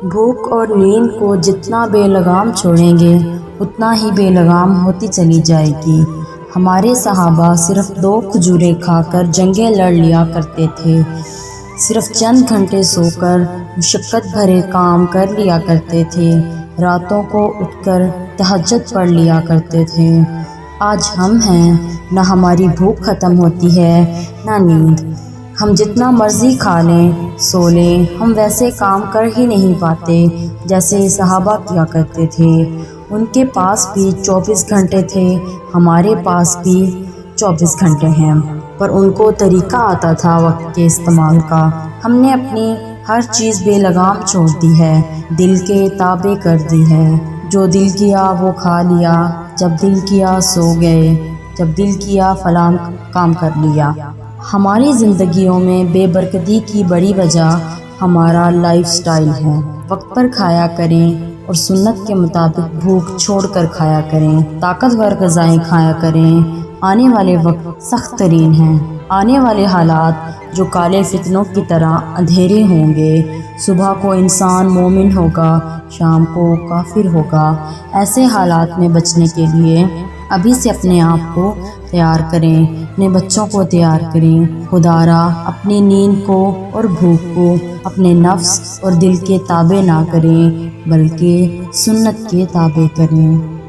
بھوک اور نیند کو جتنا بے لگام چھوڑیں گے اتنا ہی بے لگام ہوتی چلی جائے گی۔ ہمارے صحابہ صرف 2 کھجوریں کھا کر جنگیں لڑ لیا کرتے تھے، صرف چند گھنٹے سو کر مشقت بھرے کام کر لیا کرتے تھے، راتوں کو اٹھ کر تہجد پڑھ لیا کرتے تھے۔ آج ہم ہیں، نہ ہماری بھوک ختم ہوتی ہے نہ نیند۔ ہم جتنا مرضی کھا لیں سو لیں، ہم ویسے کام کر ہی نہیں پاتے جیسے صحابہ کیا کرتے تھے۔ ان کے پاس بھی 24 گھنٹے تھے، ہمارے پاس بھی 24 گھنٹے ہیں، پر ان کو طریقہ آتا تھا وقت کے استعمال کا۔ ہم نے اپنی ہر چیز بے لگام چھوڑ دی ہے، دل کے تابع کر دی ہے۔ جو دل کیا وہ کھا لیا، جب دل کیا سو گئے، جب دل کیا فلاں کام کر لیا۔ ہماری زندگیوں میں بے برکتی کی بڑی وجہ ہمارا لائف سٹائل ہے۔ وقت پر کھایا کریں اور سنت کے مطابق بھوک چھوڑ کر کھایا کریں، طاقتور غذائیں کھایا کریں۔ آنے والے وقت سخت ترین ہیں، آنے والے حالات جو کالے فتنوں کی طرح اندھیرے ہوں گے۔ صبح کو انسان مومن ہوگا، شام کو کافر ہوگا۔ ایسے حالات میں بچنے کے لیے ابھی سے اپنے آپ کو تیار کریں، اپنے بچوں کو تیار کریں۔ خدارا اپنی نیند کو اور بھوک کو اپنے نفس اور دل کے تابع نہ کریں بلکہ سنت کے تابع کریں۔